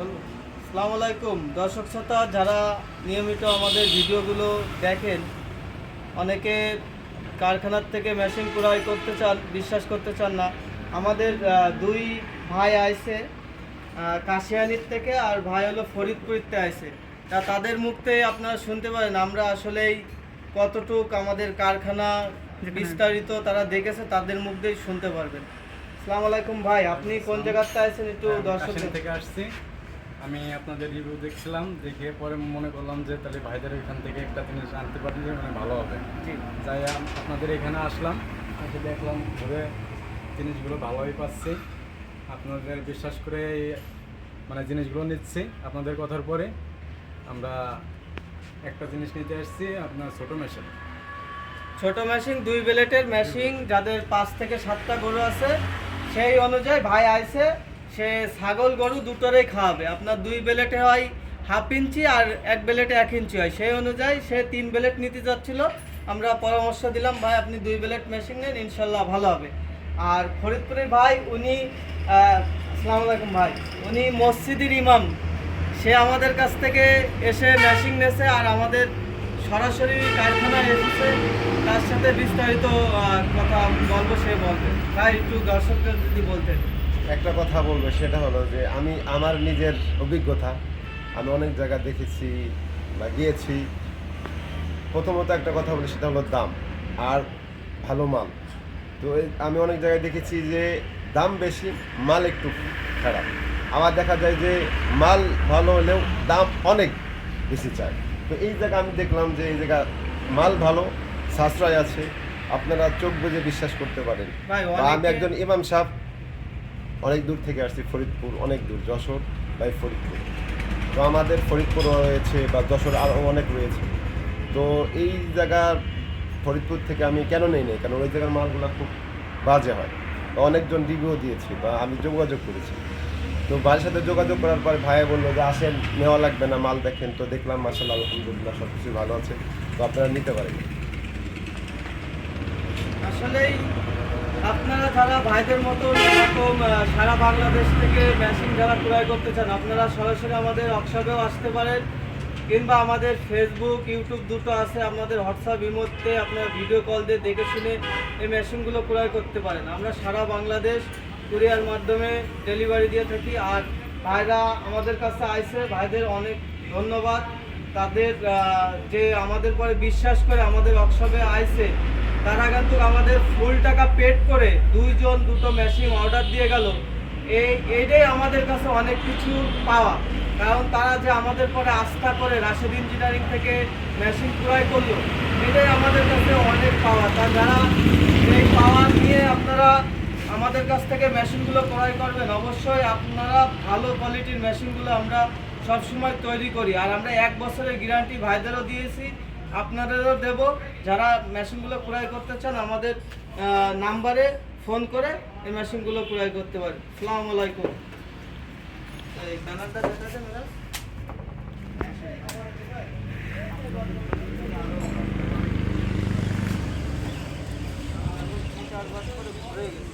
আসসালামু আলাইকুম দর্শক শ্রোতা, যারা নিয়মিত আমাদের ভিডিওগুলো দেখেন, অনেকে কারখানার থেকে মেশিন ক্রয় করতে চান, বিশ্বাস করতে চান না। আমাদের দুই ভাই আইছে কাশিয়ানির থেকে, আর ভাই হলো ফরিদপুরতে আইছে। তাদের মুখতে আপনারা শুনতে পারেন আমরা আসলেই কতটুক আমাদের কারখানা বিস্তারিত তারা দেখেছে, তাদের মুখ দিয়েই শুনতে পারবেন। আসসালামু আলাইকুম ভাই, আপনি কোন জায়গাতে আছেন একটু দর্শকদের থেকে আসছি। আমি আপনাদের রিভিউ দেখছিলাম, দেখে পরে মনে করলাম যে তাহলে ভাইদের এখান থেকে একটা জিনিস আনতে পারলে মানে ভালো হবে। যাই আপনাদের এখানে আসলাম, এসে দেখলাম ঘুরে জিনিসগুলো ভালোই পাচ্ছি। আপনাদের বিশ্বাস করে মানে জিনিসগুলো নিচ্ছি। আপনাদের কথার পরে আমরা একটা জিনিস নিতে আসছি, আপনার ছোটো মেশিন। ছোট মেশিন, 2 বেলেটের মেশিন, যাদের 5 থেকে 7টা গরু আছে সেই অনুযায়ী ভাই আইছে। সে ছাগল গরু দুটোরেই খাওয়াবে। আপনার 2 বেলেটে হয় 1/2 ইঞ্চি আর 1 বেলেটে 1 ইঞ্চি হয়, সেই অনুযায়ী সে 3 বেলেট নিতে যাচ্ছিল। আমরা পরামর্শ দিলাম ভাই আপনি 2 বেলেট মেশিন নেন, ইনশাল্লাহ ভালো হবে। আর ফরিদপুরের ভাই উনি আসসালামু আলাইকুম ভাই, উনি মসজিদের ইমাম। সে আমাদের কাছ থেকে এসে মেশিন নেছে আর আমাদের সরাসরি কারখানায় এসেছে, তার সাথে বিস্তারিত কথা বলবো, সে বলবে। তাই একটু দর্শকদের যদি বলতেন। একটা কথা বলবো, সেটা হলো যে আমি আমার নিজের অভিজ্ঞতা, আমি অনেক জায়গা দেখেছি বা গিয়েছি। প্রথমত একটা কথা বলি, সেটা হলো দাম আর ভালো মাল। তো আমি অনেক জায়গায় দেখেছি যে দাম বেশি, মাল একটু খারাপ। আবার দেখা যায় যে মাল ভালো হলেও দাম অনেক বেশি চায়। তো এই জায়গা আমি দেখলাম যে এই জায়গা মাল ভালো, সাশ্রয় আছে, আপনারা চোখ বুজে বিশ্বাস করতে পারেন। বা আমি একজন ইমাম সাহেব, অনেক দূর থেকে আসছি, ফরিদপুর অনেক দূর, যশোর বাই ফরিদপুর। তো আমাদের ফরিদপুর রয়েছে বা যশোর আরও অনেক রয়েছে। তো এই জায়গার ফরিদপুর থেকে আমি কেন নেই কারণ ওই জায়গার মালগুলো খুব বাজে হয়। অনেকজন রিভিউ দিয়েছি বা আমি যোগাযোগ করেছি। তো ভাইয়ের সাথে যোগাযোগ করার পর ভাইয়া বললো যে আসেন, নেওয়া লাগবে না, মাল দেখেন। তো দেখলাম মাশাআল্লাহ আলহামদুলিল্লাহ সব কিছুই ভালো আছে, তো আপনারা নিতে পারেন। আসলেই আপনারা যারা ভাইদের মতো এরকম সারা বাংলাদেশ থেকে মেশিন যারা ক্রয় করতে চান, আপনারা সরাসরি আমাদের ওয়ার্কশপেও আসতে পারেন, কিংবা আমাদের ফেসবুক ইউটিউব দুটো আছে, আমাদের হোয়াটসঅ্যাপ ইমোতে আপনারা ভিডিও কল দিয়ে দেখে শুনে এই মেশিনগুলো ক্রয় করতে পারেন। আমরা সারা বাংলাদেশ কুরিয়ার মাধ্যমে ডেলিভারি দিয়ে থাকি। আর ভাইরা আমাদের কাছে আইছে, ভাইদের অনেক ধন্যবাদ। তাদের যে আমাদের পরে বিশ্বাস করে আমাদের ওয়ার্কশপে আইছে, তারা কিন্তু আমাদের ফুল টাকা পেড করে 2 জন 2টো মেশিন অর্ডার দিয়ে গেল। এইটাই আমাদের কাছে অনেক কিছু পাওয়া, কারণ তারা যে আমাদের পরে আস্থা করে রাশেদ ইঞ্জিনিয়ারিং থেকে মেশিন ক্রয় করলো, এটাই আমাদের কাছে অনেক পাওয়া। তা যারা এই পাওয়া নিয়ে আপনারা আমাদের কাছ থেকে মেশিনগুলো ক্রয় করবেন, অবশ্যই আপনারা ভালো কোয়ালিটির মেশিনগুলো আমরা সবসময় তৈরি করি। আর আমরা 1 বছরের গ্যারান্টি ভাইদেরও দিয়েছি, আপনাদেরও দেব। যারা মেশিনগুলো ক্রয় করতে চান আমাদের নাম্বারে ফোন করে এই মেশিনগুলো ক্রয় করতে পারেন। আসসালামু আলাইকুম। এই ব্যানারটা দেখাতে মেরা 4 বার করে ঘুরে গেছে।